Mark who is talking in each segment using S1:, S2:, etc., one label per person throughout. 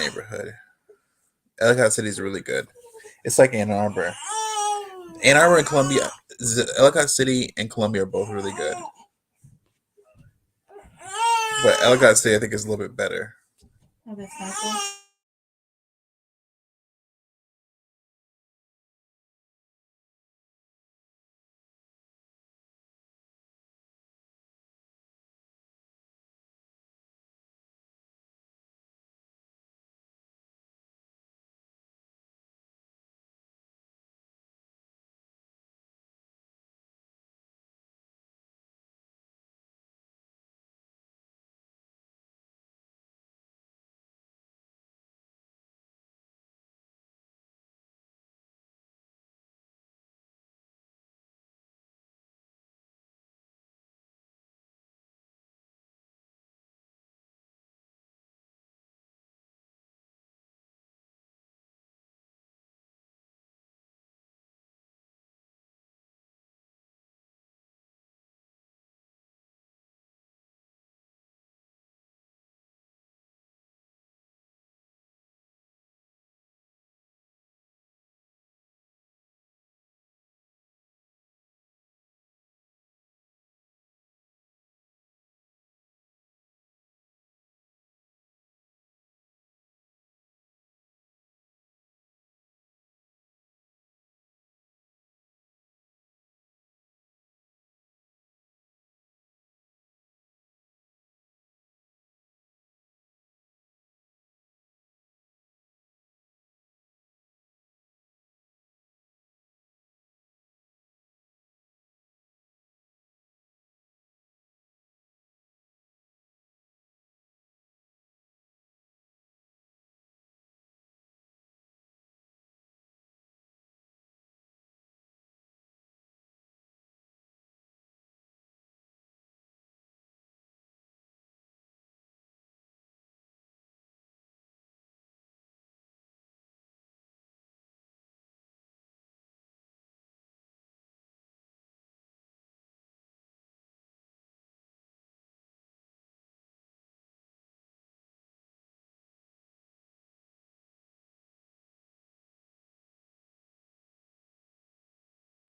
S1: neighborhood. Ellicott City is really good. It's like Ann Arbor. Ann Arbor and Columbia, Ellicott City and Columbia are both really good. But Ellicott City, I think, is a little bit better.
S2: Okay, cycle.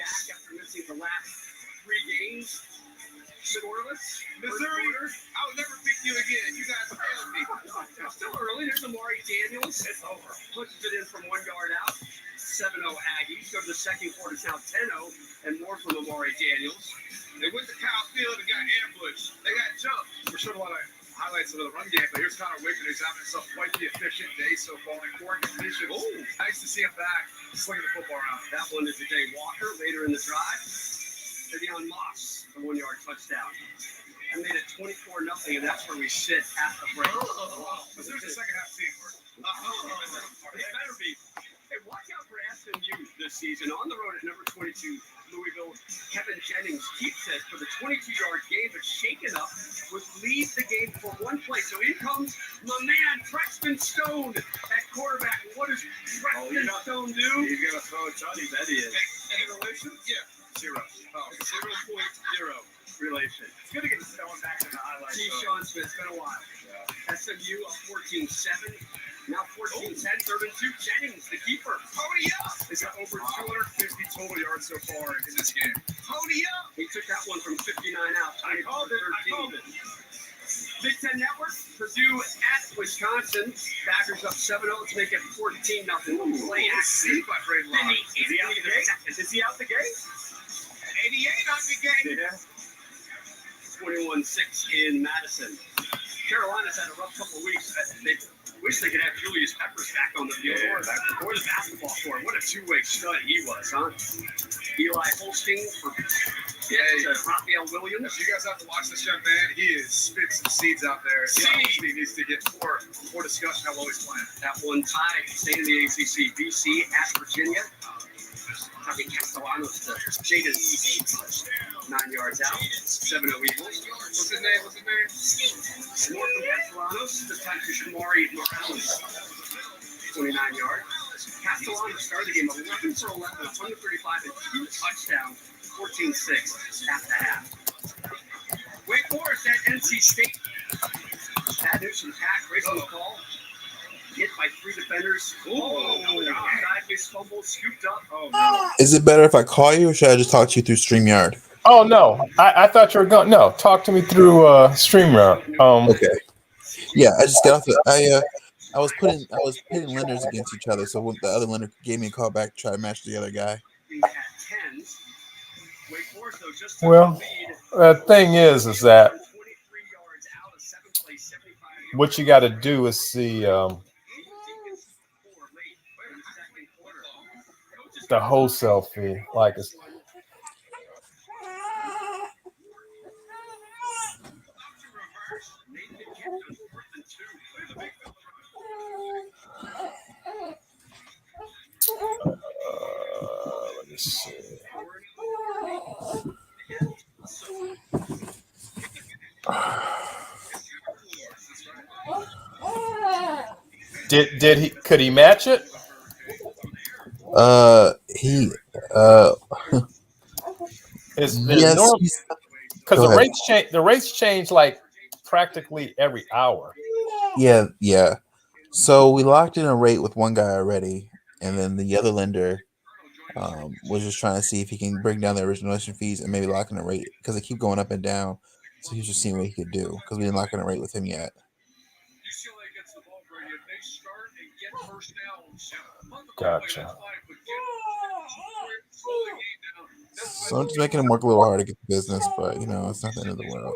S3: After missing the last 3 games, scoreless. Missouri, I will never pick you again. You guys failed me. Still early. There's Amari Daniels. It's over. Pushes it in from 1 yard out. 7-0 Aggies. So the second quarter is now 10-0 and more from Amari Daniels. They went to Kyle Field and got ambushed. They got jumped.
S4: We showed a lot of highlights of the run game, but here's Connor Wickman, who's having himself quite the efficient day so far in 4 conditions. Nice to see him back, slinging the football around.
S3: That one is Jay Walker later in the drive. Davion Moss, a 1-yard touchdown. I made it 24-0, and that's where we sit at the break.
S4: But there's the second half teamwork.
S3: It better be. Hey, watch out for SMU this season. On the road at number 22, Louisville, Kevin Jennings keeps it for the 22-yard game, but shaken up with leads the game for 1 play. So in comes my man, Preston Stone at quarterback. What does Preston Stone do?
S4: He's going to throw a ton.
S3: That is.
S4: Any relation? Yeah. 0.
S3: 0.0 relation.
S4: It's good to get the Stone back in the highlights.
S3: Sean Smith, it's been a while.
S4: Yeah.
S3: SMU up 14-7. Now 14-10, third and 2. Jennings, the keeper. Pony up!
S4: He's got over 250 total yards so far in this game.
S3: Pony up! He took that one from 59 out. I called it. Big Ten Network, Purdue at Wisconsin. Badgers up 7-0 to make it 14-0. Play action. Is he out the gate? 88 out the gate. Yeah. 21-6 in Madison. Carolina's had a rough couple of weeks. They wish they could have Julius Peppers back on the field or the basketball court. What a two-way stud he was, huh? Eli Holstein for Raphael Williams.
S4: You guys have to watch this young man. He is spitting some seeds out there. He needs to get more discussion how well he's playing.
S3: That one tied, staying in the ACC. BC at Virginia. Talking Castellanos to Jaden 9 yards out. 7-0 Eagles.
S4: What's his name?
S3: More from Castellanos. This time to Shamari Morales. 29 yards. Castellanos started the game 11 for 11, 135 and 2 touchdowns. 14-6 at the half. Wake Forest at NC State. Bad news from Pack, racing the call. hit by 3 defenders. Sideways fumble, scooped up.
S4: Oh no.
S1: Is it better if I call you, or should I just talk to you through StreamYard?
S2: Oh no, I thought you were going. No, talk to me through StreamYard.
S1: Okay. Yeah, I just got off the. I was pitting lenders against each other, so when the other lender gave me a call back to try to match the other guy.
S2: Well, the thing is that what you got to do is see the wholesale fee, like it's. Let me see. Could he match it?
S1: He
S2: Is
S1: yes,
S2: normal because
S1: go ahead.
S2: the rates change like practically every hour.
S1: Yeah. So we locked in a rate with one guy already, and then the other lender was just trying to see if he can bring down the origination fees and maybe lock in a rate because they keep going up and down. So he's just seeing what he could do because we didn't lock in a rate with him yet.
S2: Gotcha.
S1: So I'm just making him work a little hard to get the business, but it's not the end of the world.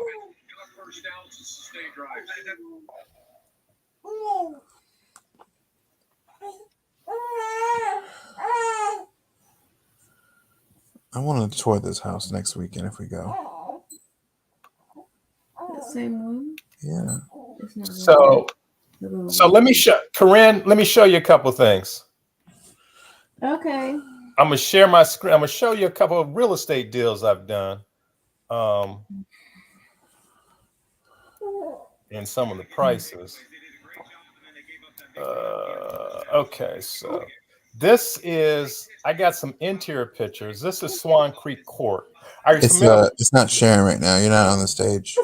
S1: I want to tour this house next weekend if we go.
S5: The same one?
S1: Yeah.
S5: It's not
S2: So let me show Corinne. Let me show you a couple things.
S5: Okay.
S2: I'm gonna share my screen. I'm gonna show you a couple of real estate deals I've done, and some of the prices. Okay, so this is. I got some interior pictures. This is Swan Creek Court. Are you familiar?
S1: It's not sharing right now. You're not on the stage.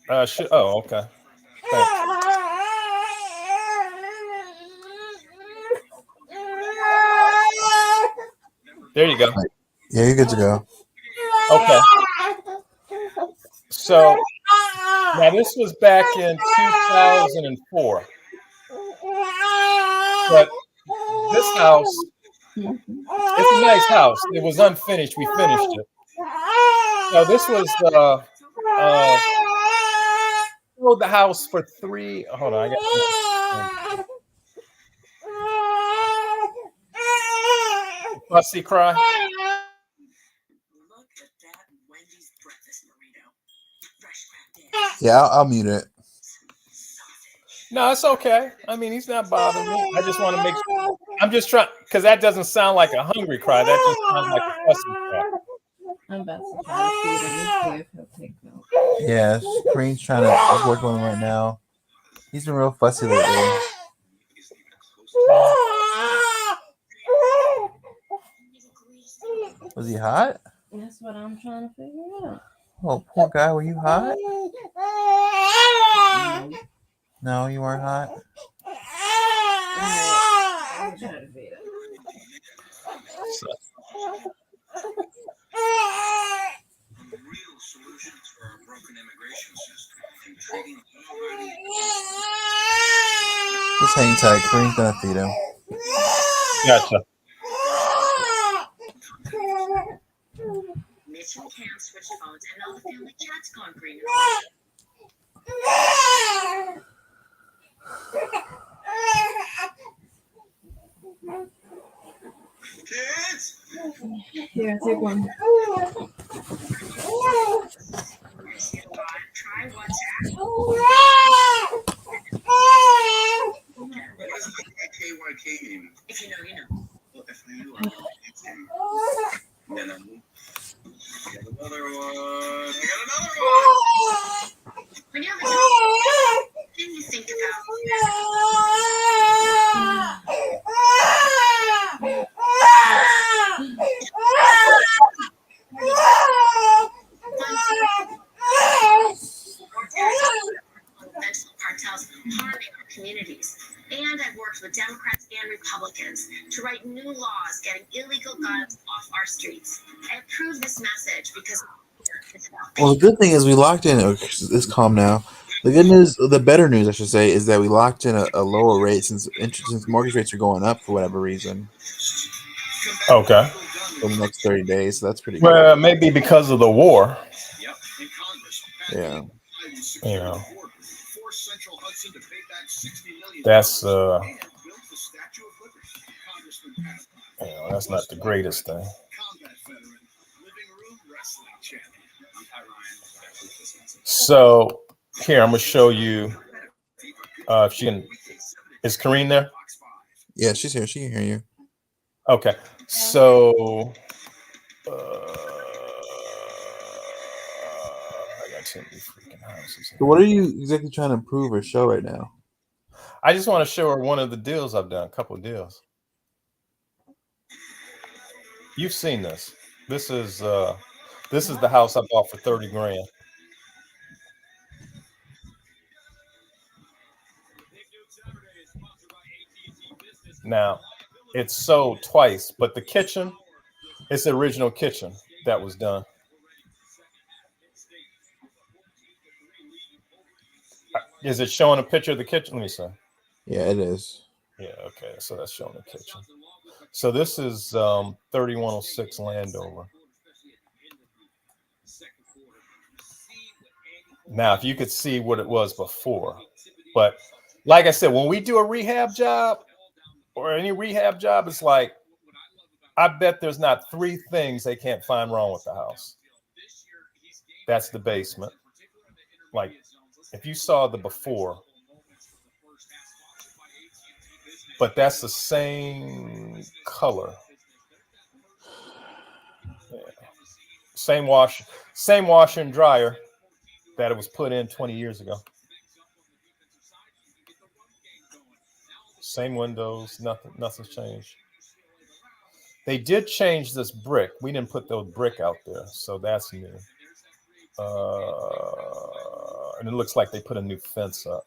S2: Oh, okay. Thanks. There you go.
S1: Yeah, you're good to go.
S2: Okay. So now this was back in 2004. But this house, it's a nice house. It was unfinished. We finished it. So this was sold the house for $3. Hold on, I got fussy cry.
S3: Look at that Wendy's breakfast burrito. Fresh cracked eggs.
S1: Yeah, I'll mute it.
S2: No, it's okay. I mean, he's not bothering me. I just want to make sure. I'm just trying because that doesn't sound like a hungry cry. That just sounds like a fussy cry.
S5: I'm about to try to feed him and see if he'll take milk.
S1: Yeah, Kareem's trying to. I'm working with him right now. He's been real fussy lately. Was he hot?
S5: That's what I'm trying to figure out.
S1: Oh, poor guy. Were you hot?
S5: No.
S1: No, you weren't hot.
S5: I'm trying to feed him.
S3: Real solutions for our broken immigration system and treating
S1: Just hang tight. Kareem's gonna feed him.
S2: Gotcha.
S6: Mitch and Cam switched phones and now the family chat's gone green.
S3: kids.
S5: Here, take one.
S6: Try WhatsApp.
S3: What does the KYK mean?
S6: If you know, you know.
S3: Well, if I knew, I would. Then get another one. I got another one.
S6: When you have a dog, then you think about cartels harming our communities. our streets. I approve this message because
S1: Well, the good thing is we locked in. It's calm now. The good news, the better news, I should say, is that we locked in a lower rate since mortgage rates are going up for whatever reason
S2: Okay.
S1: for the next 30 days. So that's pretty good.
S2: Well, maybe because of the war.
S1: Yeah.
S2: You know, that's that's not the greatest thing. So here I'm gonna show you if she can. Is Kareen there?
S1: Yeah, she's here. She can hear you.
S2: Okay. So I got too many freaking houses.
S1: So what are you exactly trying to improve or show right now?
S2: I just want to show her one of the deals I've done, a couple of deals. You've seen this. This is the house I bought for 30 grand. Now, it's sold twice, but the kitchen, it's the original kitchen that was done. Is it showing a picture of the kitchen? Let me see.
S1: Yeah, it is.
S2: Yeah, okay. So that's showing the kitchen. So this is 3106 Landover. Now, if you could see what it was before. But like I said, when we do a rehab job or any rehab job, it's like, I bet there's not 3 things they can't find wrong with the house. That's the basement. Like, if you saw the before, but that's the same color. Yeah. Same washer and dryer that it was put in 20 years ago. Same windows, nothing's changed. They did change this brick. We didn't put those brick out there, so that's new. And it looks like they put a new fence up.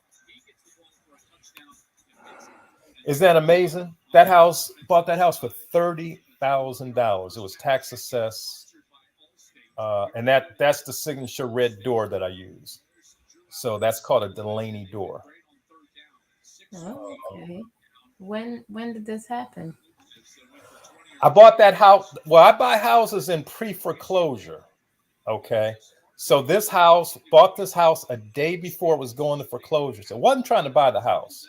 S2: Isn't that amazing? Bought that house for $30,000. It was tax assessed. And that's the signature red door that I use. So that's called a Delaney door.
S5: Okay. When did this happen?
S2: I bought that house. Well, I buy houses in pre-foreclosure. Okay. So bought this house a day before it was going to foreclosure. So I wasn't trying to buy the house.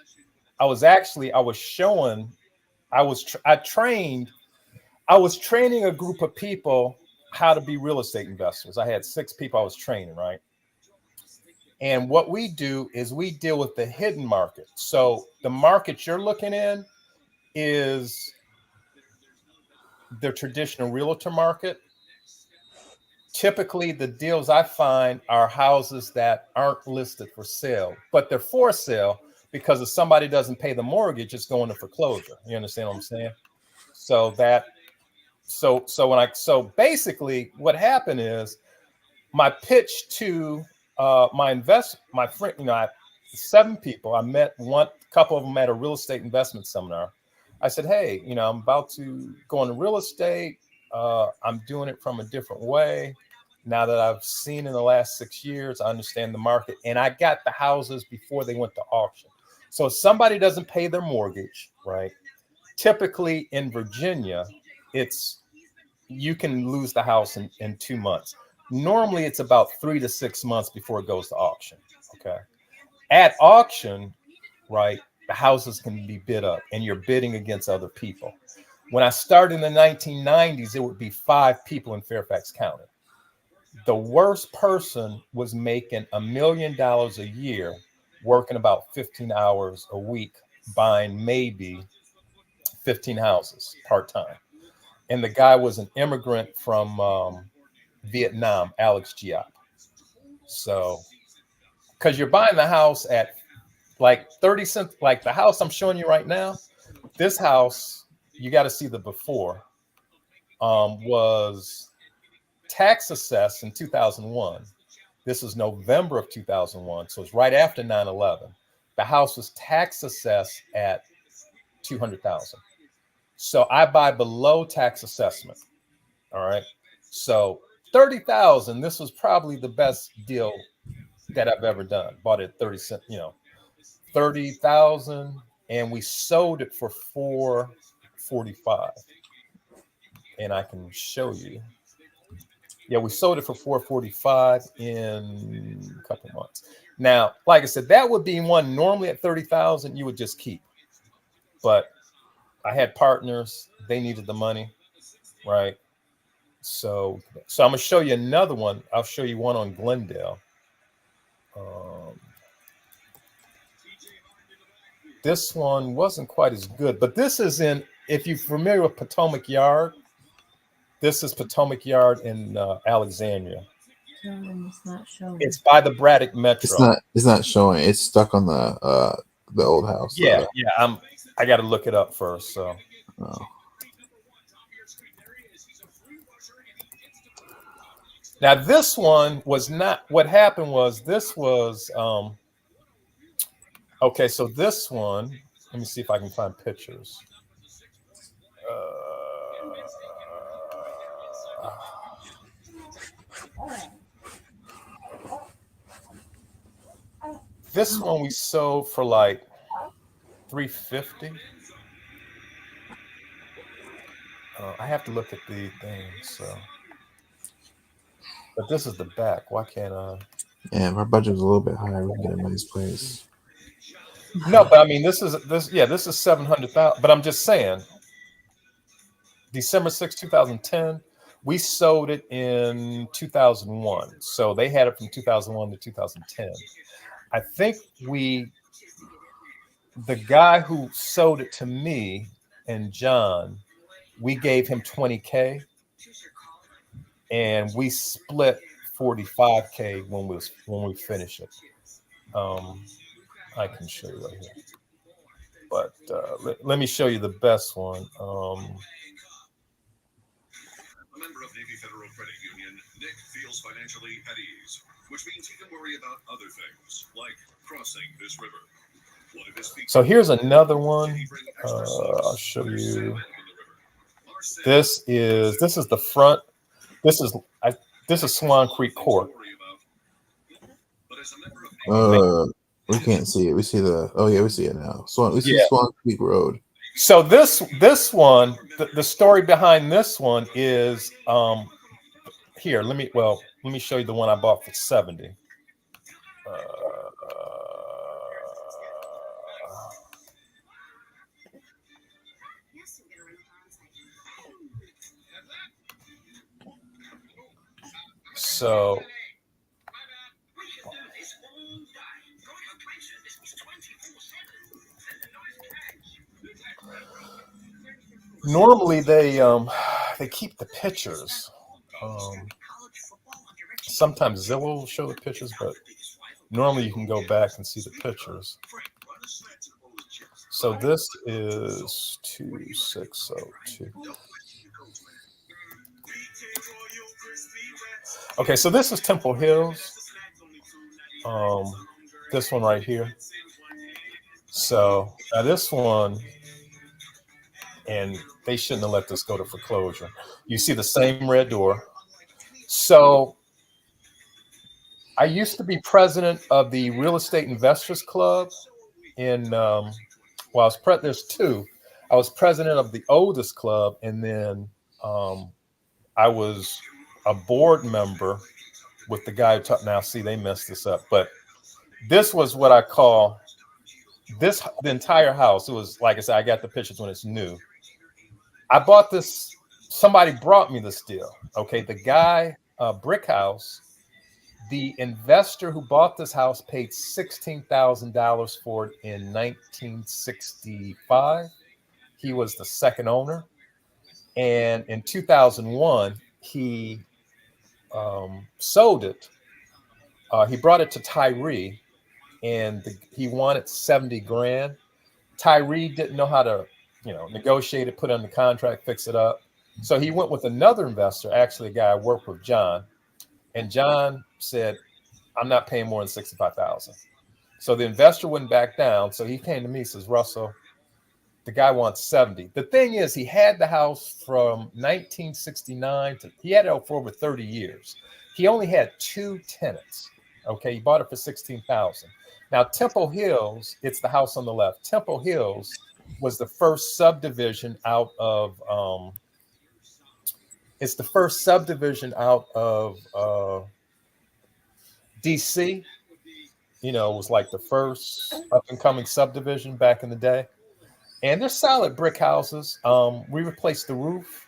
S2: I was training a group of people how to be real estate investors. I had 6 people I was training, right? And what we do is we deal with the hidden market. So the market you're looking in is the traditional realtor market. Typically, the deals I find are houses that aren't listed for sale, but they're for sale because if somebody doesn't pay the mortgage, it's going to foreclosure. You understand what I'm saying? So basically what happened is my pitch to my friend, I 7 people. I met a couple of them at a real estate investment seminar. I said, hey, I'm about to go into real estate. I'm doing it from a different way. Now that I've seen in the last 6 years, I understand the market. And I got the houses before they went to auction. So if somebody doesn't pay their mortgage, right? Typically in Virginia, you can lose the house in 2 months. Normally it's about 3 to 6 months before it goes to auction. Okay. At auction, right, the houses can be bid up and you're bidding against other people. When I started in the 1990s, it would be 5 people in Fairfax County. The worst person was making $1 million a year, working about 15 hours a week, buying maybe 15 houses part-time. And the guy was an immigrant from Vietnam, Alex Giap. So, because you're buying the house at like 30 cents, like the house I'm showing you right now, this house, you got to see the before, was tax assessed in 2001. This was November of 2001. So it's right after 9/11. The house was tax assessed at $200,000. So I buy below tax assessment. All right. So 30,000. This was probably the best deal that I've ever done. Bought it at 30 cents, 30,000, and we sold it for 445. And I can show you. Yeah, we sold it for 445 in a couple months. Now, like I said, that would be one normally at 30,000 you would just keep. But I had partners, they needed the money, right? So I'm gonna show you another one. I'll show you one on Glendale. This one wasn't quite as good, but this is in, if you're familiar with Potomac Yard, this is Potomac Yard in Alexandria.
S5: It's not showing.
S2: It's by the Braddock Metro.
S1: It's not showing. It's stuck on the old house.
S2: Yeah. I got to look it up first. So.
S1: Oh.
S2: Now this one was not. What happened was this was. Okay, so this one. Let me see if I can find pictures. This one we sold for like $350. I have to look at the thing. So, but this is the back. Why can't I?
S1: Yeah, if our budget was a little bit higher, we can get a nice place.
S2: No, but I mean, this is 700,000. But I'm just saying, December 6, 2010, we sold it in 2001. So they had it from 2001 to 2010. I think the guy who sold it to me and John, we gave him 20K and we split 45K when we finish it. I can show you right here, but let me show you the best one.
S3: A member of Navy Federal Credit Union, Nick feels financially at ease, which means he can worry about other things, like crossing this river.
S2: So here's another one. I'll show you. This is the front. This is Swan Creek Court.
S1: We can't see it. We see we see it now. We see Swan Creek Road.
S2: So this one, the story behind this one is here. Let me show you the one I bought for 70. So normally they keep the pictures. Sometimes Zillow will show the pictures, but normally you can go back and see the pictures. So this is 2602. Okay, so this is Temple Hills. This one right here. So now this one, and they shouldn't have let this go to foreclosure. You see the same red door. So I used to be president of the Real Estate Investors Club in, there's two. I was president of the oldest club, and then I was a board member with the guy who taught. Now, see, they messed this up, but this was what I call the entire house. It was, like I said, I got the pictures when it's new. I bought this. Somebody brought me this deal. Okay, the guy, Brick House, the investor who bought this house paid $16,000 for it in 1965. He was the second owner, and in 2001 he sold it. He brought it to Tyree, and he wanted 70 grand. Tyree didn't know how to, negotiate it, put it on the contract, fix it up. So he went with another investor, actually a guy I worked with, John. And John said, I'm not paying more than $65,000. So the investor wouldn't back down. So he came to me, says, Russell, The guy wants 70. The thing is, he had the house from 1969 to, he had it for over 30 years. He only had 2 tenants. Okay, he bought it for 16,000. Now, Temple Hills, it's the house on the left. Temple Hills was the first subdivision out of it's the first subdivision out of DC. You know, it was like the first up and coming subdivision back in the day. And they're solid brick houses. We replaced the roof,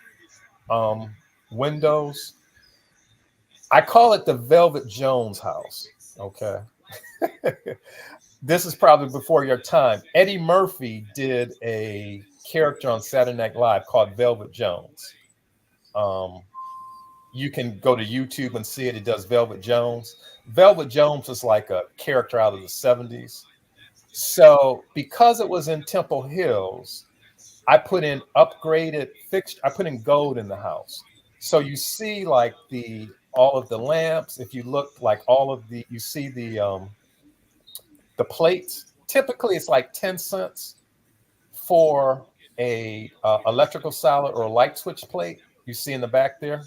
S2: windows. I call it the Velvet Jones house. Okay. This is probably before your time. Eddie Murphy did a character on Saturday Night Live called Velvet Jones. You can go to YouTube and see it. It does Velvet Jones. Velvet Jones is like a character out of the 70s. So because it was in Temple Hills, I put in upgraded fixture. I put in gold in the house. So you see like all of the lamps. If you look like all of you see the plates. Typically it's like 10 cents for a electrical solid or a light switch plate. You see in the back there.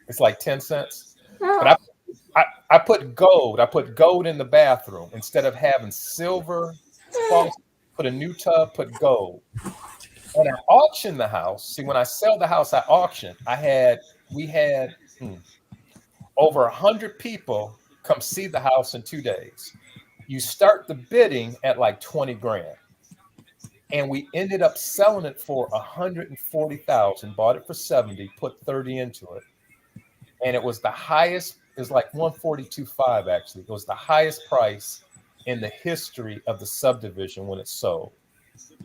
S2: It's like 10 cents. But I put gold. I put gold in the bathroom instead of having silver. Put a new tub, put gold. And I auctioned the house. See, when I sell the house, I auction. We had over 100 people come see the house in 2 days. You start the bidding at like 20 grand. And we ended up selling it for 140,000, bought it for 70, put 30 into it. And it was the highest, it was like 142.5 actually. It was the highest price in the history of the subdivision when it sold.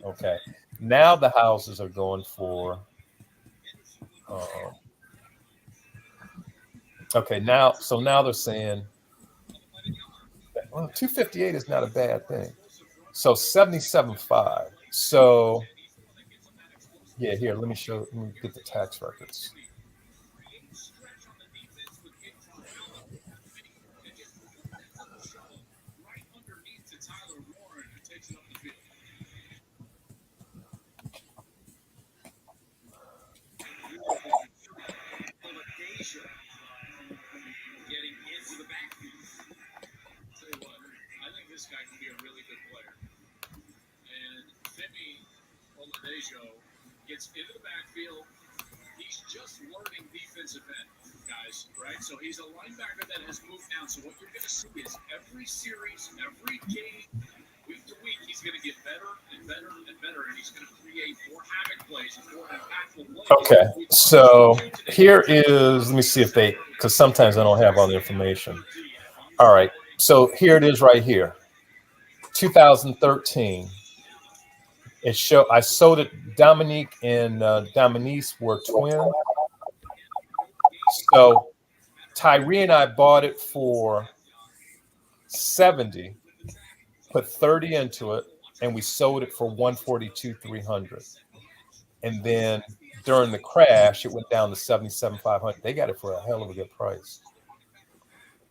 S2: Okay. Now the houses are going for now they're saying, well, 258 is not a bad thing. So 77.5. So yeah, here, let me get the tax records.
S3: This guy can be a really good player. And Femi Oladipo gets into the backfield. He's just learning defensive end, guys, right? So he's a linebacker that has moved down. So what you're going to see is every series, every game, week to week, he's going to get better and better and better, and he's going to create more havoc plays and more impactful plays.
S2: Okay, so here is, let me see if because sometimes I don't have all the information. All right, so here it is right here. 2013. I sold it. Dominique and Dominique were twins. So Tyree and I bought it for 70, put 30 into it, and we sold it for 142,300. And then during the crash, it went down to 77,500. They got it for a hell of a good price.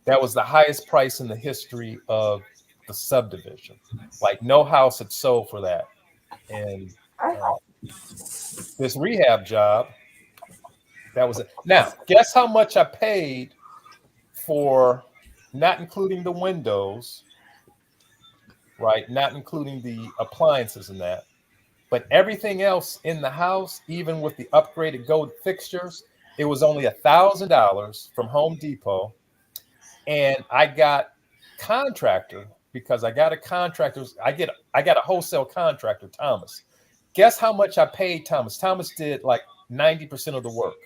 S2: That was the highest price in the history of the subdivision. Like no house had sold for that. And this rehab job, that was it. Now, guess how much I paid for, not including the windows, right? Not including the appliances and that, but everything else in the house, even with the upgraded gold fixtures, it was only $1,000 from Home Depot. And I got contractor, because I got a contractor. I got a wholesale contractor, Thomas. Guess how much I paid Thomas? Thomas did like 90% of the work.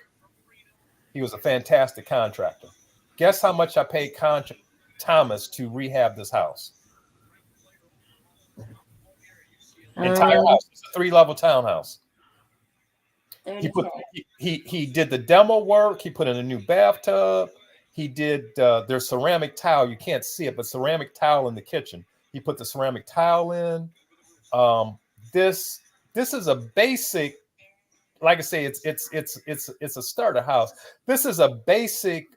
S2: He was a fantastic contractor. Guess how much I paid Thomas to rehab this house? Entire house. It's a 3-level townhouse. He did the demo work. He put in a new bathtub. He did their ceramic tile. You can't see it, but ceramic tile in the kitchen. He put the ceramic tile in. This is a basic, like I say, it's a starter house. This is a basic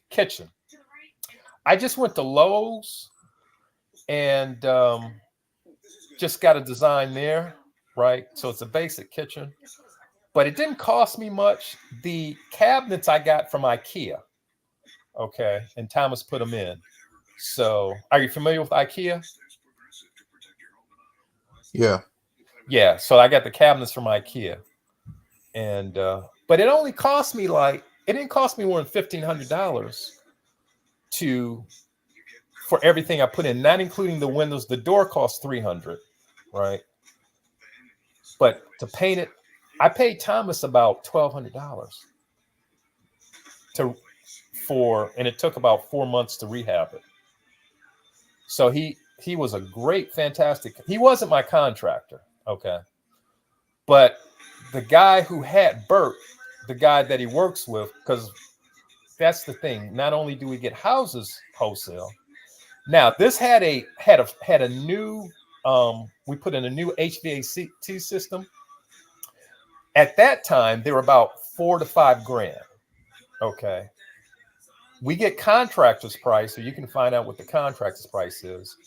S2: kitchen. I just went to Lowe's and just got a design there, right? So it's a basic kitchen, but it didn't cost me much. The cabinets I got from IKEA, okay, and Thomas put them in. So, are you familiar with IKEA?
S1: Yeah.
S2: Yeah. So I got the cabinets from IKEA, and but it only cost me it didn't cost me more than $1,500 to for everything I put in, not including the windows. The door cost 300, right? But to paint it, I paid Thomas about $1,200 to and it took about 4 months to rehab it. So he was a great, fantastic. He wasn't my contractor, okay, but the guy who had Bert, the guy that he works with, because that's the thing. Not only do we get houses wholesale, now this had a new we put in a new HVAC system. At that time, they were about $4,000 to $5,000. Okay. We get contractor's price, so you can find out what the contractor's price is.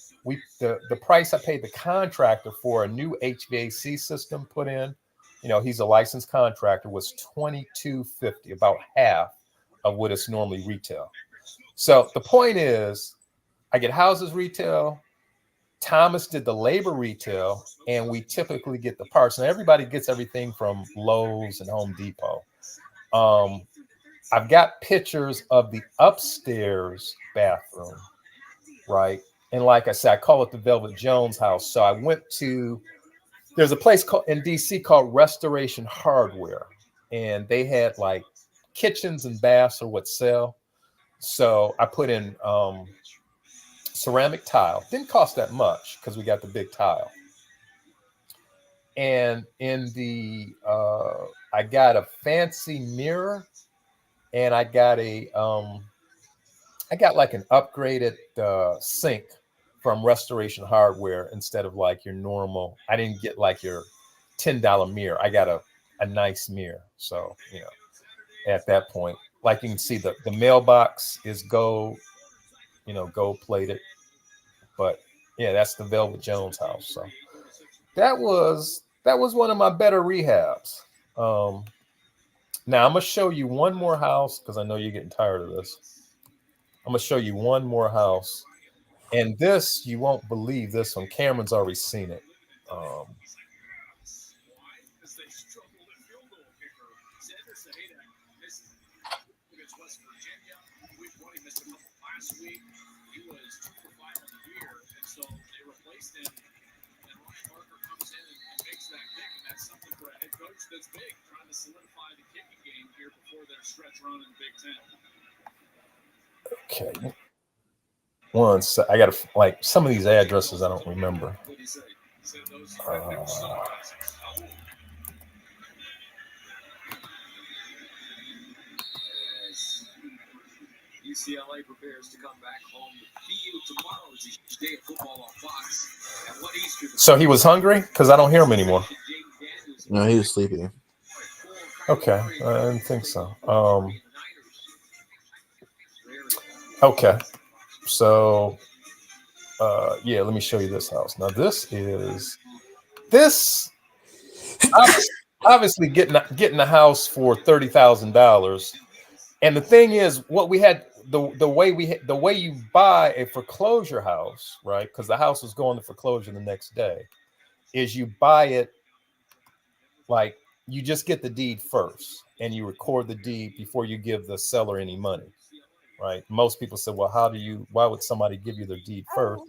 S2: The price I paid the contractor for a new HVAC system put in, he's a licensed contractor, was $2,250, about half of what it's normally retail. So the point is, I get houses retail. Thomas did the labor retail, and we typically get the parts. And everybody gets everything from Lowe's and Home Depot. I've got pictures of the upstairs bathroom, right? And like I said, I call it the Velvet Jones house. So I went to, there's a place in DC called Restoration Hardware, and they had like kitchens and baths are what sell. So I put in ceramic tile. Didn't cost that much because we got the big tile. And in I got a fancy mirror, and I got like an upgraded sink from Restoration Hardware instead of like your normal. I didn't get like your $10 mirror. I got a nice mirror. So, at that point, like you can see the mailbox is gold, gold plated. But yeah, that's the Velvet Jones house. So that was one of my better rehabs. Now I'm gonna show you one more house because I know you're getting tired of this. I'm gonna show you one more house, and this you won't believe this one. Cameron's already seen it.
S4: That's big, trying to solidify the kicking game here before their stretch run in the Big Ten.
S2: Okay. I got to, like, some of these addresses I don't remember.
S4: UCLA prepares to come back home to field tomorrow as a day of football on Fox.
S2: So he was hungry? Because I don't hear him anymore.
S1: No, he was sleeping.
S2: Okay, I didn't think so. Okay, so yeah, let me show you this house. Now this obviously getting a house for $30,000, and the thing is, what we had the way you buy a foreclosure house, right? Because the house was going to foreclosure the next day, is you buy it like you just get the deed first, and you record the deed before you give the seller any money, right? Most people say, well, why would somebody give you their deed first?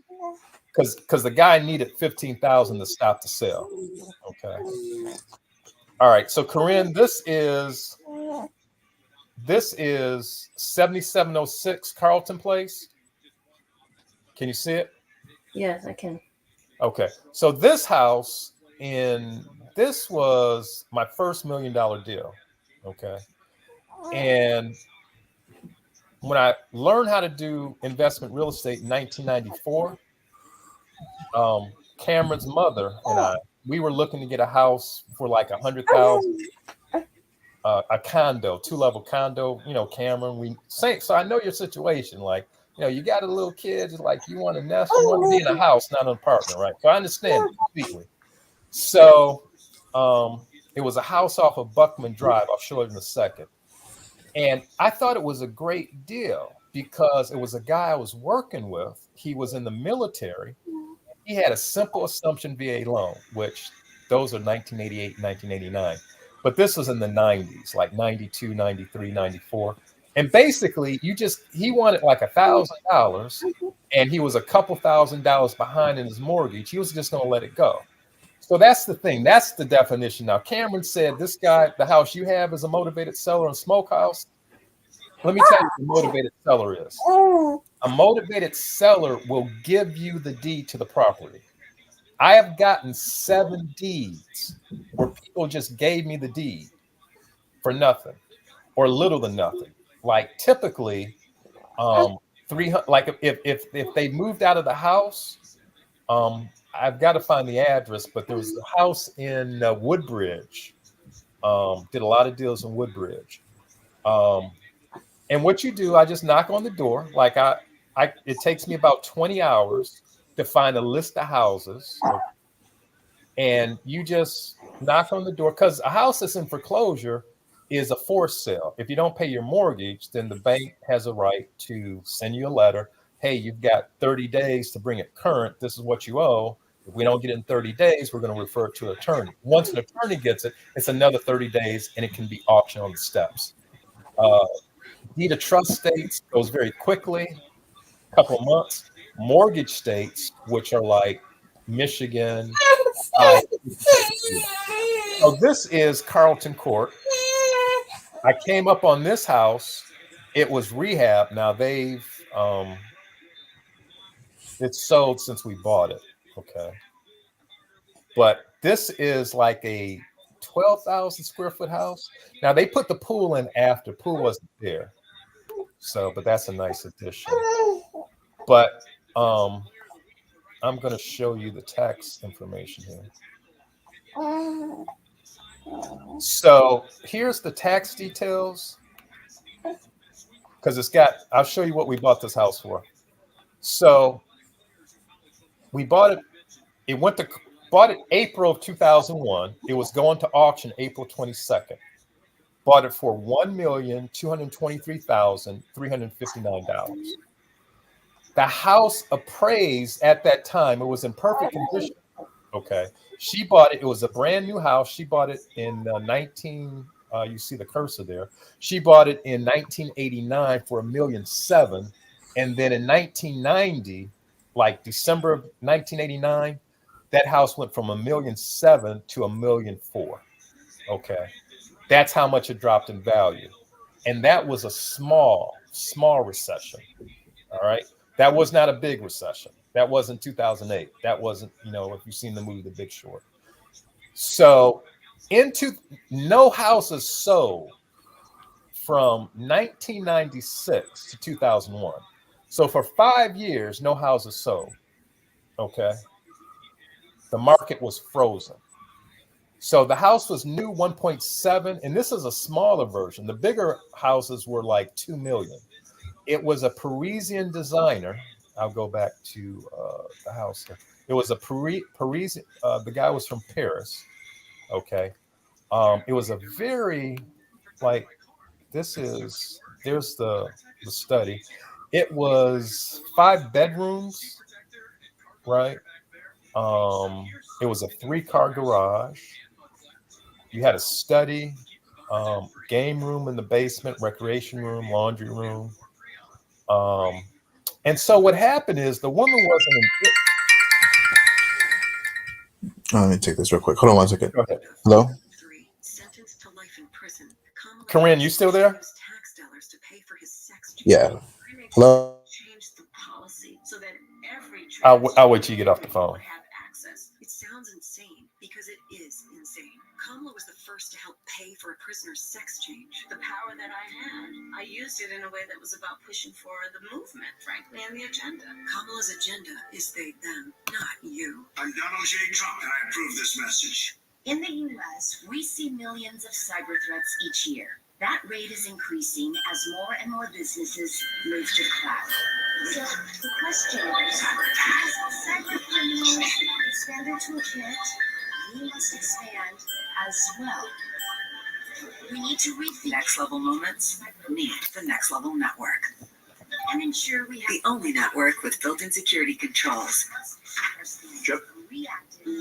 S2: Because the guy needed $15,000 to stop the sale. Okay. All right. So Corinne, this is 7706 Carlton Place. Can you see it?
S5: Yes, I can.
S2: Okay. So this house this was my first $1 million deal. Okay. And when I learned how to do investment real estate in 1994, Cameron's mother and I, we were looking to get a house for like $100,000, a condo, 2-level condo. Cameron, so I know your situation. Like, you got a little kid, just like you want to nest, you want to be in a house, not an apartment, right? So I understand it completely. So it was a house off of Buckman Drive. I'll show it in a second. And I thought it was a great deal because it was a guy I was working with. He was in the military. He had a simple assumption VA loan, which those are 1988, 1989. But this was in the 90s, like 92, 93, 94. And basically, he wanted like $1,000 and he was a couple $1,000s behind in his mortgage. He was just going to let it go. So that's the thing. That's the definition. Now, Cameron said this guy, the house you have is a motivated seller in SmokeHouse. Let me tell you what a motivated seller is. A motivated seller will give you the deed to the property. I have gotten 7 deeds where people just gave me the deed for nothing or little than nothing. Like typically, 300. Like if they moved out of the house, I've got to find the address. But there was a house in Woodbridge. Did a lot of deals in Woodbridge. And what you do, I just knock on the door. Like it takes me about 20 hours to find a list of houses. And you just knock on the door because a house that's in foreclosure is a forced sale. If you don't pay your mortgage, then the bank has a right to send you a letter. Hey, you've got 30 days to bring it current. This is what you owe. If we don't get it in 30 days, we're going to refer it to an attorney. Once an attorney gets it, it's another 30 days and it can be auctioned on the steps. Deed of trust states goes very quickly, a couple of months. Mortgage states, which are like Michigan. So this is Carlton Court. I came up on this house. It was rehab. Now it's sold since we bought it. Okay. But this is like a 12,000 square foot house. Now they put the pool in after. Pool wasn't there. So, but that's a nice addition. But I'm going to show you the tax information here. So here's the tax details because I'll show you what we bought this house for. So we bought it. Bought it April of 2001. It was going to auction April 22nd. Bought it for $1,223,359. The house appraised at that time. It was in perfect condition. Okay. She bought it. It was a brand new house. She bought it in you see the cursor there. She bought it in 1989 for $1.7 million. And then in 1990, like December of 1989, that house went from $1.7 million to $1.4 million. Okay. That's how much it dropped in value. And that was a small recession. All right. That was not a big recession. That wasn't 2008. That wasn't, if you've seen the movie The Big Short. So no houses sold from 1996 to 2001. So for 5 years, no houses sold. Okay. The market was frozen. So the house was new 1.7, and this is a smaller version. The bigger houses were like 2 million. It was a Parisian designer. I'll go back to the house here. It was a Parisian. The guy was from Paris. Okay. It was a very there's the study. It was 5 bedrooms, right? It was a 3-car garage. You had a study, game room in the basement, recreation room, laundry room. And so what happened is the woman wasn't
S1: Let me take this real quick. Hold on 1 second.
S2: Go ahead.
S1: Hello?
S6: Sentenced to life in prison.
S2: Corinne, you still there?
S6: Tax dollars to pay for his sex change.
S1: Yeah. Hello?
S6: Changed the policy so that every
S2: I'll wait till you get off the phone.
S6: would have access. It sounds insane because it is insane. Kamala was the first to help pay for a prisoner's sex change. The power that I had, I used it in a way that was about pushing for the movement, frankly, and the agenda. Kamala's agenda is they, them, not you.
S3: I'm Donald J. Trump, and I approve this message.
S6: In the U.S., we see millions of cyber threats each year. That rate is increasing as more and more businesses move to the cloud. So the question is, as cyber criminals expand their toolkit, we must expand as well. We need to reach next level moments need the Next Level Network. And ensure we have the only network with built-in security controls.
S3: Yep.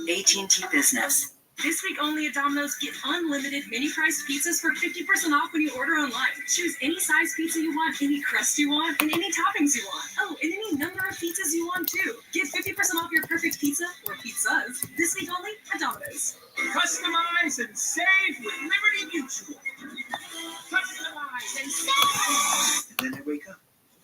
S6: AT&T Business. This week only at Domino's, get unlimited mini-priced pizzas for 50% off when you order online. Choose any size pizza you want, any crust you want, and any toppings you want. Oh, and any number of pizzas you want too. Get 50% off your perfect pizza or pizzas this week only at Domino's.
S3: Customize and save with Liberty Mutual. Customize and save. And then they wake up.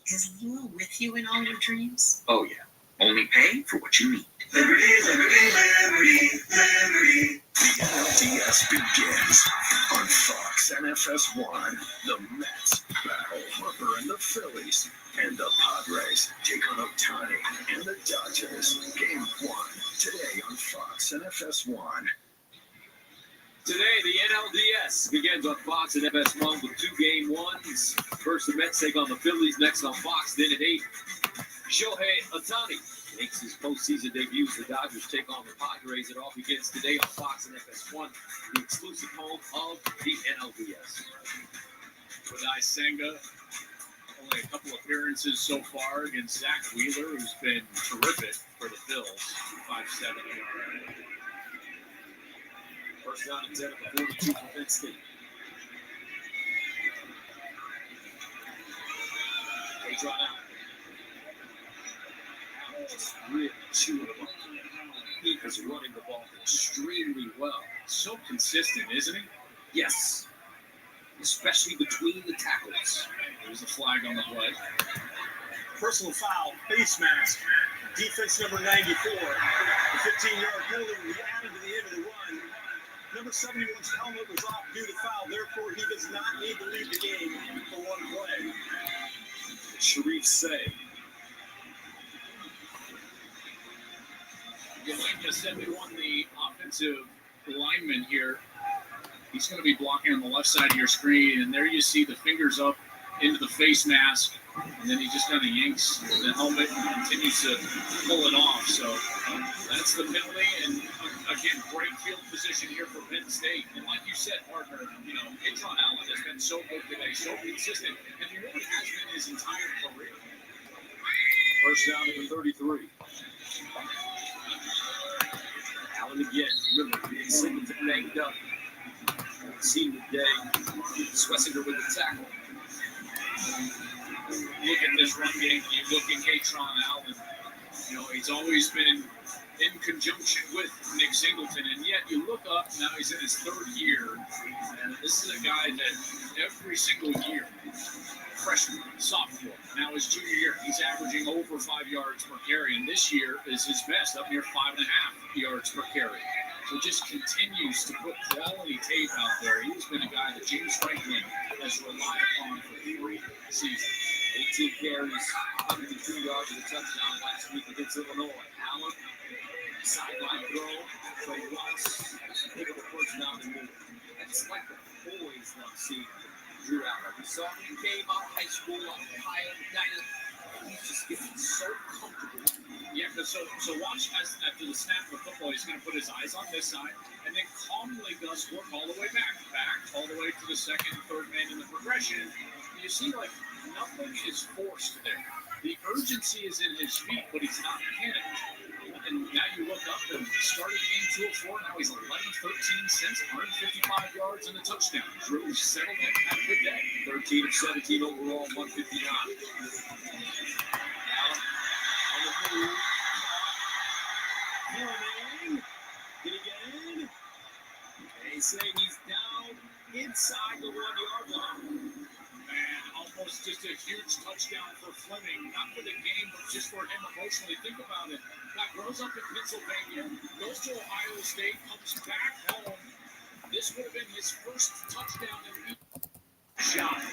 S6: Is Lua with you in all your dreams?
S3: Oh yeah. Only pay for what you need.
S4: Liberty, liberty, liberty, liberty. The NLDS begins on Fox and FS1. The Mets battle Harper and the Phillies, and the Padres take on Ohtani and the Dodgers. Game 1 today on Fox and FS1.
S7: Today, the NLDS begins on Fox and FS1 with 2 game ones. First, the Mets take on the Phillies. Next on Fox. Then at 8, Shohei Ohtani makes his postseason debut. The Dodgers take on the Padres. It all begins today on Fox and FS1, the exclusive home of the NLDS. Kodai Senga, only a couple appearances so far against Zach Wheeler, who's been terrific for the Phils. 5.7 ERA. First down and 10 at the 42 for Penn State. They draw out. Just really chewing them up. He is running the ball extremely well. So consistent, isn't he?
S3: Yes. Especially between the tackles.
S7: There's a flag on the play.
S8: Personal foul, face mask, defense number 94. The 15-yard penalty will be added to the end of the run. Number 71's helmet was off due to foul. Therefore, he does not need to leave the game for one play.
S7: Sharif Say. Yelena said we won the offensive lineman here. He's going to be blocking on the left side of your screen, and there you see the fingers up into the face mask, and then he just kind of yanks the helmet and continues to pull it off. So that's the penalty, and again, great field position here for Penn State. And like you said, partner, Katron Allen has been so good today, so consistent, and he really has been his entire career. First down to the 33. Allen again, remember, Singleton banged up. Seen the day. Swessinger with the tackle. Look at this run game. You look at Katron Allen. He's always been in conjunction with Nick Singleton, and yet you look up, now he's in his 3rd year, and this is a guy that every single year, freshman, sophomore, now his junior year, he's averaging over 5 yards per carry, and this year is his best, up near 5.5 yards per carry. So just continues to put quality tape out there. He's been a guy that James Franklin has relied upon for 3 seasons. 18 carries, 102 yards of a touchdown last week against Illinois. Allen, sideline throw, play once, pick up the first down and move. That's like the boys love seeing Drew Allen. We saw him came out of high school, Ohio, Medina. He's just getting so comfortable. Yeah, so watch as after the snap of the football, he's going to put his eyes on this side, and then calmly does work all the way back, all the way to the second, third man in the progression. You see, nothing is forced there. The urgency is in his feet, but he's not panicked. And now you look up and started game 2 of 4. Now he's 11-13 since 155 yards and a touchdown. Drew settled in, had a good day.
S3: 13 of 17 overall, 159.
S7: Allen on the move.
S8: Warning. Did he get in?
S3: They say he's down inside the 1-yard line.
S7: And almost just a huge touchdown for Fleming. Not for the game, but just for him emotionally. Think about it. Guy grows up in Pennsylvania, goes to Ohio State, comes back home. This would have been his first touchdown in shot.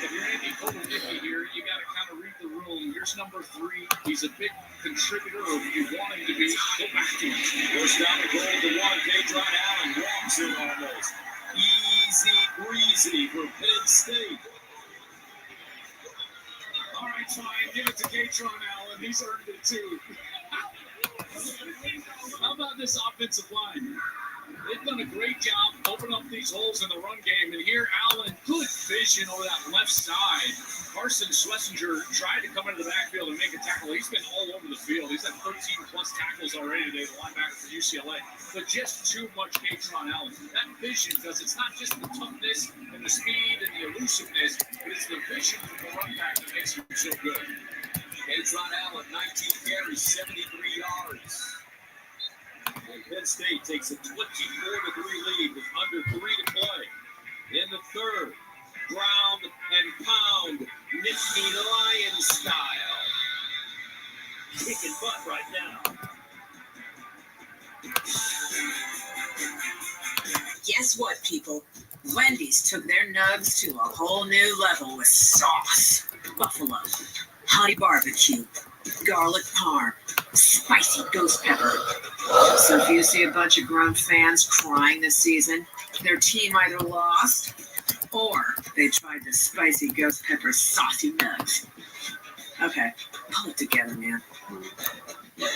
S7: If you're Andy Kotelnicki here, you got to kind of read the room. Here's number 3. He's a big contributor, or if you want him to be, go back to him.
S3: Goes down the goal to 1. Katron Allen walks in almost. Easy breezy for Penn
S7: fine. Give it to Katron Allen. He's earned it too. How about this offensive line? They've done a great job opening up these holes in the run game. And here, Allen, good vision over that left side. Carson Schlesinger tried to come into the backfield and make a tackle. He's been all over the field. He's had 13-plus tackles already today, the linebacker for UCLA. But just too much Katron Allen. That vision, because it's not just the toughness and the speed and the elusiveness, but it's the vision from the run back that makes him so good.
S8: Katron Allen, 19 carries, 73 yards. And Penn State takes a 24-3 lead with under 3 to play. In the third, ground and pound, Nittany Lion style. Kicking butt right now.
S6: Guess what, people? Wendy's took their nugs to a whole new level with sauce. Buffalo, honey barbecue, garlic parm, spicy ghost pepper. So if you see a bunch of grown fans crying this season, their team either lost or they tried the spicy ghost pepper saucy nugs. Okay, pull it together, man.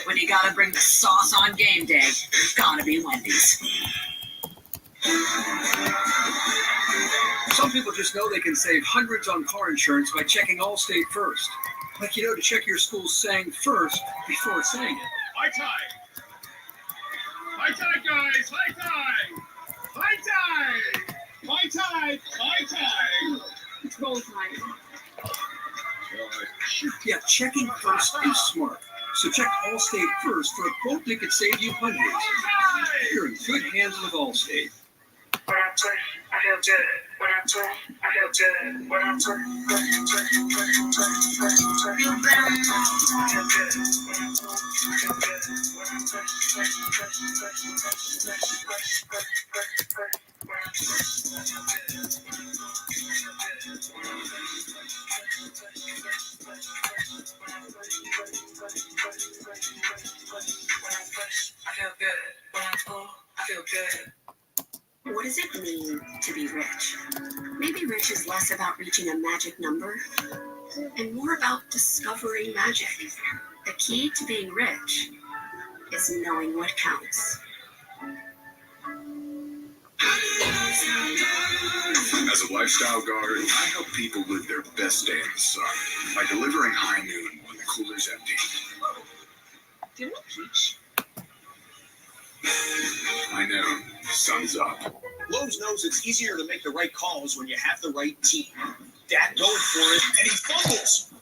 S6: When you gotta bring the sauce on game day, it's gotta be Wendy's.
S8: Some people just know they can save hundreds on car insurance by checking Allstate first. Like, to check your school's saying first before saying it.
S7: High tide. High tide, guys. High tide. High tide. High tide. High tide.
S6: It's roll time.
S8: Yeah, checking first is smart. So check Allstate first for a quote that could save you hundreds. You're in good hands with Allstate.
S3: When I turn, I feel good. When I turn, I feel good. When I turn, I feel good. When I turn, I feel good. When I pull, I feel good.
S6: What does it mean to be rich? Maybe rich is less about reaching a magic number and more about discovering magic. The key to being rich is knowing what counts.
S4: As a lifestyle guard, I help people live their best day in the sun by delivering high noon when the cooler's empty.
S6: Didn't it peach?
S4: I know, sun's up.
S8: Lowe's knows it's easier to make the right calls when you have the right team. Dak going for it, and he fumbles.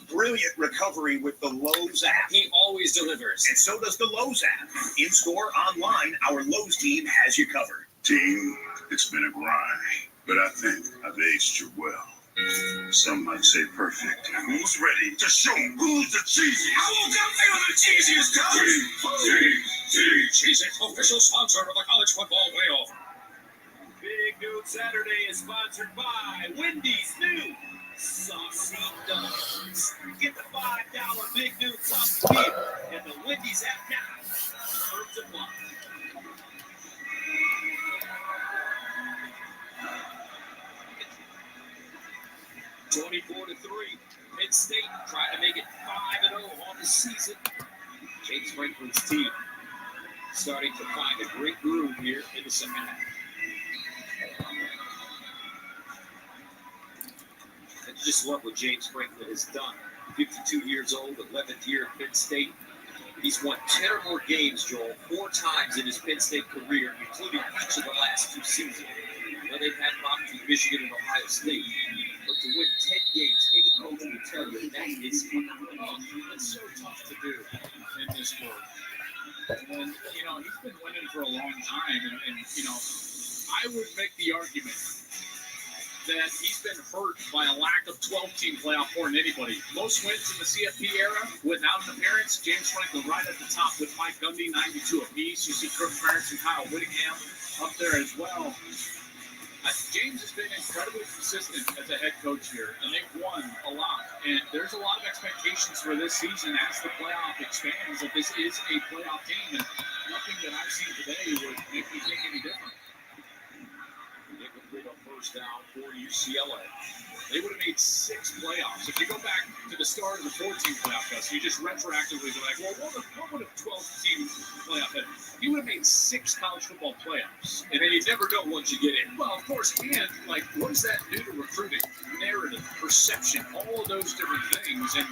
S8: Brilliant recovery with the Lowe's app. He always delivers. And so does the Lowe's app. In-store, online, our Lowe's team has you covered.
S4: Team, it's been a grind, but I think I've aged you well. Some might say perfect. Who's ready to show who's the cheesiest? I woke up feeling the cheesiest,
S8: Cheez-It, official sponsor of the college football playoff. Big Noon Saturday is sponsored by Wendy's new Saucy Nugs. Get the $5 Big Noon Saucy Meal and the Wendy's app now. Terms apply. (24-3). Penn State trying to make it 5-0 on the season. James Franklin's team starting to find a great groove here in the second half. I just love what James Franklin has done. 52 years old, 11th year at Penn State. He's won 10 or more games, Joel, 4 times in his Penn State career, including each of the last 2 seasons. Now they've had Bobby, Michigan, and Ohio State. But to win 10 games, any coach will tell you that is it's so tough to do in this world. And, he's been winning for a long time. And I would make the argument that he's been hurt by a lack of 12-team playoff more than anybody. Most wins in the CFP era without an appearance. James Franklin right at the top with Mike Gundy, 92 apiece. You see Kirk Ferentz and Kyle Whittingham up there as well. James has been incredibly consistent as a head coach here, and they've won a lot. And there's a lot of expectations for this season as the playoff expands that this is a playoff game, and nothing that I've seen today would make me think any different. Incomplete on first down for UCLA.
S7: they would have made 6 playoffs. If you go back to the start of the 14 playoff cuts, you just retroactively go like, well, what would a 12-team playoff have? You would have made 6 college football playoffs.
S3: And then you never know once you get in.
S7: Well, of course, and like, what does that do to recruiting? Narrative, perception, all of those different things. And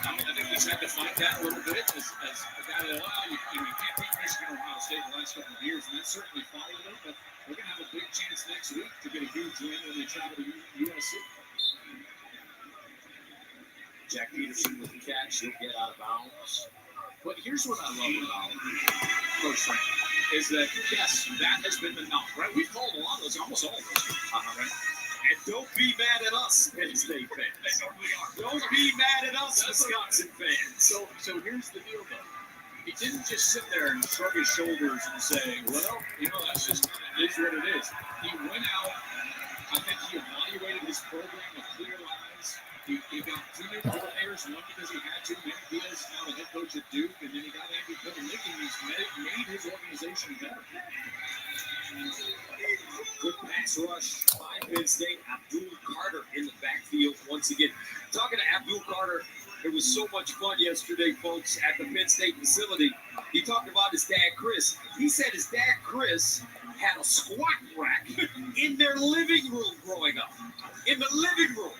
S7: I think he's had to fight that a little bit as a guy that, you can't beat Michigan, Ohio State the last couple of years, and that certainly followed it. But we're going to have a big chance next week to get a huge win when they travel to USC.
S3: Jack Peterson with the catch. He'll get out of bounds.
S7: But here's what I love about Coach Frank is that, yes, that has been the knock, right? We've called a lot of those, almost all of those, right?
S3: And don't be mad at us, Penn State fans. Don't be mad at us, Wisconsin fans.
S7: So here's the deal, though. He didn't just sit there and shrug his shoulders and say, well, that's just it is what it is. He went out. I think he evaluated his program with clear eyes. He got 2 new coordinators, one because he had to. Nick Diaz, now the head coach at Duke, and then he got Andy Pittman. He's made his organization better.
S3: Good pass rush by Penn State. Abdul Carter in the backfield once again. Talking to Abdul Carter, it was so much fun yesterday, folks, at the Penn State facility. He talked about his dad, Chris. He said his dad, Chris, had a squat rack in their living room growing up. In the living room.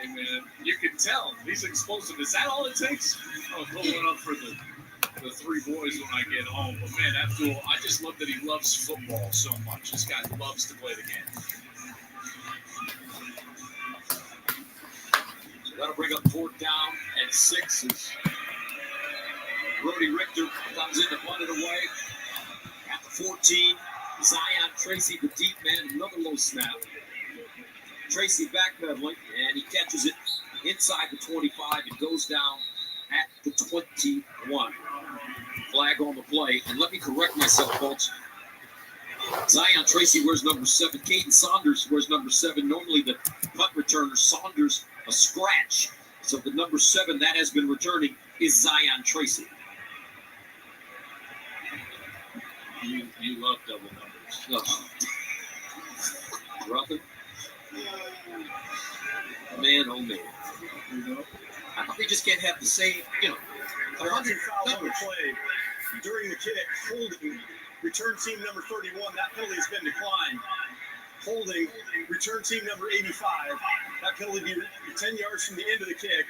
S7: Hey, man, you can tell he's explosive. Is that all it takes? I was pulling up for the 3 boys when I get home. But, man, Abdul, I just love that he loves football so much. This guy loves to play the game.
S3: So that'll bring up 4th down and 6 as Brody Richter comes in to punt it away. At the 14, Zion Tracy, the deep man, another low snap. Tracy backpedaling, and he catches it inside the 25 and goes down at the 21. Flag on the play. And let me correct myself, folks. Zion Tracy wears number 7. Caden Saunders wears number 7. Normally the punt returner, Saunders, a scratch. So the number 7 that has been returning is Zion Tracy.
S7: You love double numbers.
S3: Brother. Man, oh man. I thought they just can't have the same,
S8: 100 fouls on the play during the kick. Holding, return team number 31. That penalty has been declined. Holding, return team number 85. That penalty be 10 yards from the end of the kick.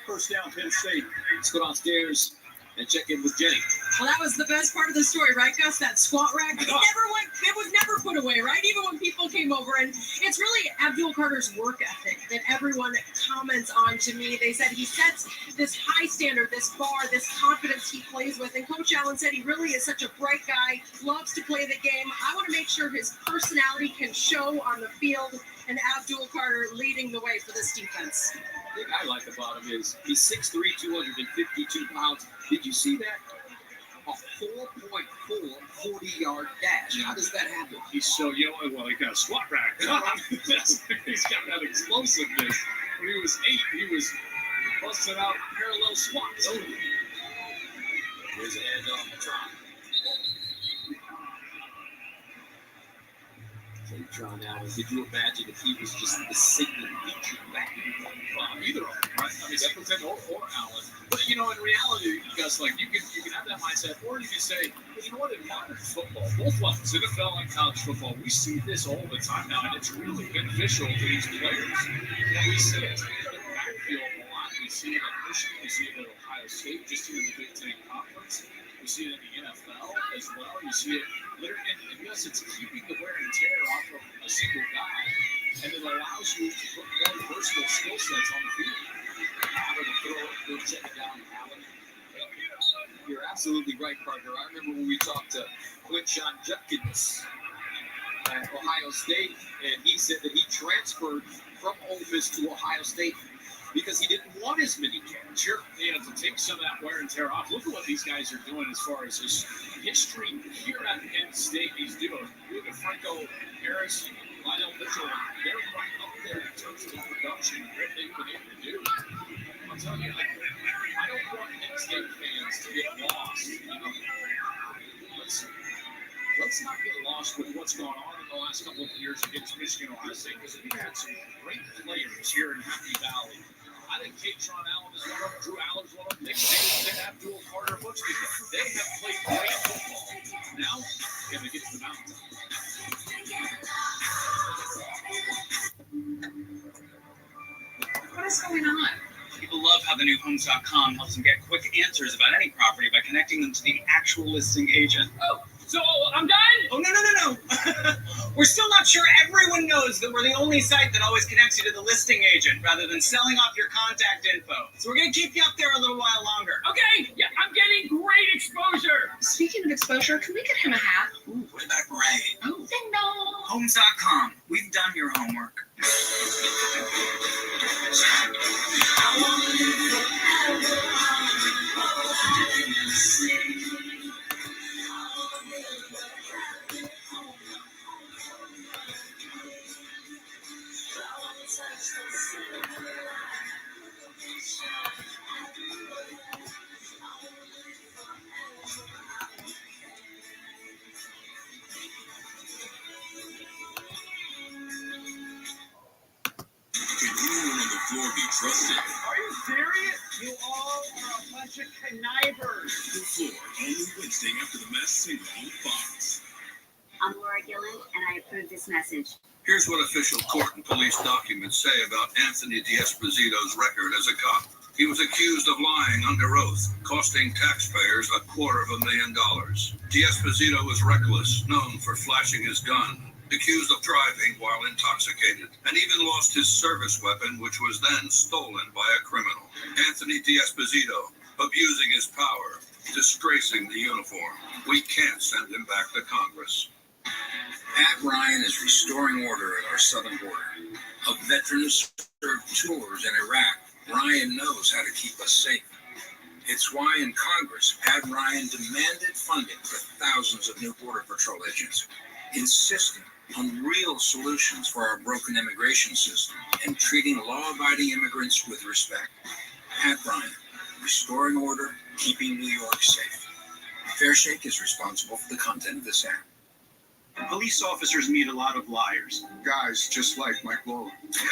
S8: First down, Penn State.
S3: Let's go downstairs and check in with Jenny.
S9: Well, that was the best part of the story, right, Gus? That squat rack. It was never put away, right? Even when people came over. And it's really Abdul Carter's work ethic that everyone comments on to me. They said he sets this high standard, this bar, this confidence he plays with. And Coach Allen said he really is such a bright guy, loves to play the game. I want to make sure his personality can show on the field, and Abdul Carter leading the way for this defense.
S3: The thing I like about him is he's 6'3", 252 pounds. Did you see that? A 4.4 40-yard dash. How does that happen?
S7: He's so young. Well, he got a squat rack. He's got that explosiveness. When he was 8, he was busting out parallel squats.
S3: Oh. Here's a handoff. Tron. Tron Allen. Could you imagine if he was just the signal feature back?
S7: Either of them, right? I mean, Stapleton or Allen. But, in reality, Gus, like, you can have that mindset, or you can say, well, you know what, in modern football, both levels, NFL and college football, we see this all the time now, and it's really beneficial to these players. We see it in the backfield a lot. We see it at Michigan. We see it at Ohio State, just here in the Big Ten Conference. We see it in the NFL as well. You see it literally, and yes, it's keeping the wear and tear off of a single guy, and it allows you to put more versatile skill sets on the field. Out of the throw, go check it down, Allen. You're absolutely right, Parker. I remember when we talked to Quinshon Judkins at Ohio State, and he said that he transferred from Ole Miss to Ohio State because he didn't want as many carries. Sure, to take some of that wear and tear off. Look at what these guys are doing as far as his history here at Penn State. He's doing. Look at Franco Harris, Lionel Mitchell. They're right up there in terms of the production and what they've been able to do. I'm telling you, I don't want Penn State fans to get lost. Let's not get lost with what's going on in the last couple of years against Michigan, Ohio State, because we've had some great players here in Happy Valley. I think Katron Allen is one of them. Drew Allen's one of them. Nick Davidson, Abdul Carter, Butch. They have played great football. Now, can they get to the mountaintop?
S6: What is going on?
S10: People love how the new Homes.com helps them get quick answers about any property by connecting them to the actual listing agent.
S3: Oh, so I'm done?
S10: Oh, no. We're still not sure everyone knows that we're the only site that always connects you to the listing agent rather than selling off your contact info. So we're going to keep you up there a little while longer.
S3: Okay, yeah, I'm getting great exposure.
S6: Speaking of exposure, can we get him a hat?
S10: Ooh, what about Ray?
S6: Oh, ding dong.
S10: Homes.com. We've done your homework.
S4: Can anyone on the floor be trusted?
S3: Are you serious? You all are a bunch of connivers.
S4: The Floor, all new Wednesday after the Masked Singer on Fox.
S11: I'm Laura Gillen, and I approve this message.
S12: Here's what official court and police documents say about Anthony D'Esposito's record as a cop. He was accused of lying under oath, costing taxpayers $250,000. D'Esposito was reckless, known for flashing his gun, accused of driving while intoxicated, and even lost his service weapon, which was then stolen by a criminal. Anthony D'Esposito, abusing his power, disgracing the uniform. We can't send him back to Congress.
S13: Pat Ryan is restoring order at our southern border. A veteran who served tours in Iraq, Ryan knows how to keep us safe. It's why in Congress, Pat Ryan demanded funding for thousands of new Border Patrol agents, insisting on real solutions for our broken immigration system and treating law-abiding immigrants with respect. Pat Ryan, restoring order, keeping New York safe. Fairshake is responsible for the content of this app.
S10: Police officers meet a lot of liars.
S12: Guys just like Mike Lawler.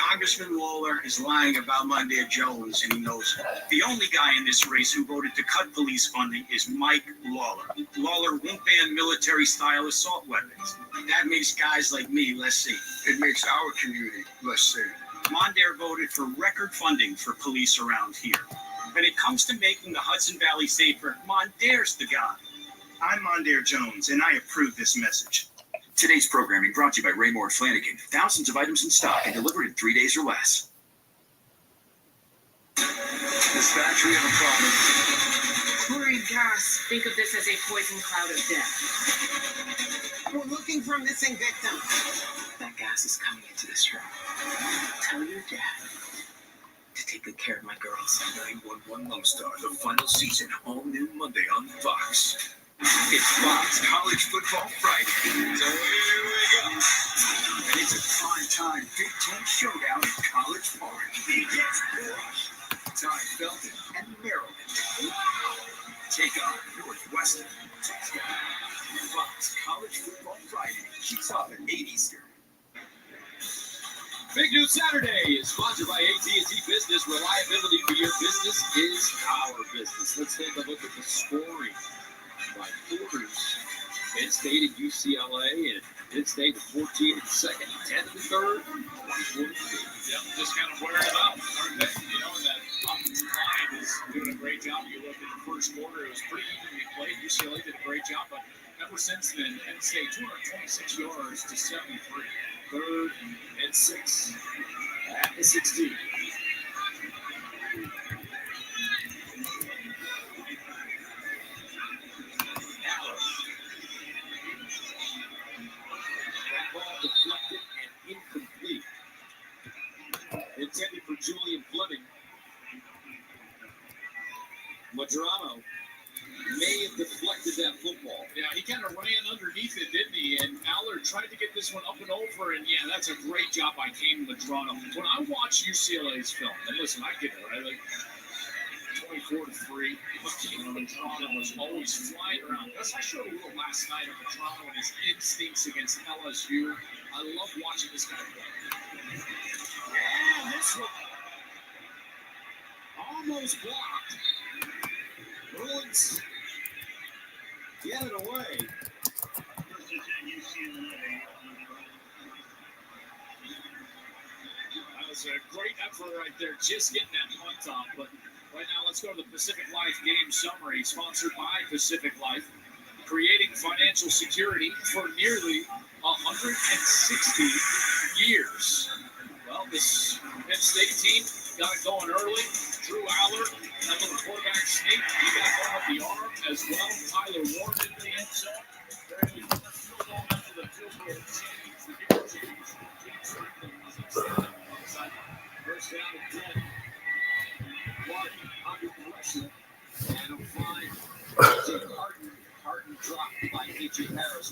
S10: Congressman Lawler is lying about Mondaire Jones, and he knows it. The only guy in this race who voted to cut police funding is Mike Lawler. Lawler won't ban military-style assault weapons. That makes guys like me less safe.
S12: It makes our community less safe.
S10: Mondaire voted for record funding for police around here. When it comes to making the Hudson Valley safer, Mondaire's the guy. I'm Mondaire Jones, and I approve this message.
S14: Today's programming brought to you by Raymore Flanagan. Thousands of items in stock and delivered in 3 days or less.
S10: Dispatch, we have a problem.
S6: Chlorine gas. Think of this as a poison cloud of death.
S3: We're looking for a missing victim.
S10: That gas is coming into this room. Tell your dad to take good care of my girls.
S14: 911 Lone Star, the final season, all new Monday on Fox. It's Fox College Football Friday. So here we go. And it's a prime-time Big Ten showdown in College Park. It gets crushed. Ty Felton and Maryland. Take on Northwestern. Fox College Football Friday kicks off at 8 Eastern.
S7: Big News Saturday is sponsored by AT&T Business. Reliability for your business is our business. Let's take a look at the scoring by quarters. Penn State and UCLA, and Penn State at 14 in the second, 10 in the third, 24 in the fifth.
S2: Yep, just kind of wearing it out. And that offensive line is doing a great job. You look at the first quarter, it was pretty evenly played. UCLA did a great job, but ever since then, Penn State 226 yards to 73. Third and 6 at the 16.
S7: Deflected and incomplete. Intended for Julian Fleming. Madrano may have deflected that football.
S2: Yeah, he kind of ran underneath it, didn't he? And Allard tried to get this one up and over, and yeah, that's a great job by Kane Madrano. When I watch UCLA's film, and listen, I get it, right? Like 24-3, Madrano was always flying around. I showed a little last night of Madrano and his instincts against LSU.
S7: I love watching this guy play.
S8: And this one almost blocked. Bruins get it away.
S7: That was a great effort right there, just getting that punt off. But right now, let's go to the Pacific Life game summary, sponsored by Pacific Life, creating financial security for nearly 160 years. Well, this Penn State team got it going early. Drew Aller, that little quarterback sneak, he got going with the arm as well. Tyler Ward into the end zone. After the field goal change, the game change. First down again. Martin under pressure and applied to Harden. Harden dropped by A.J. Harris.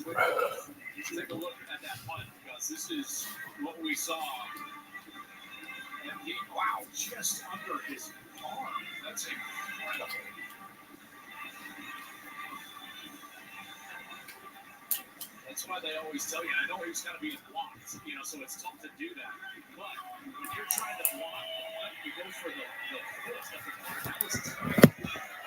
S7: Take a look at that punt because this is what we saw. And wow, just under his arm. That's incredible. That's why they always tell you, I know he's got to be blocked, so it's tough to do that. But when you're trying to block, you go for the foot of the punter. That was tight.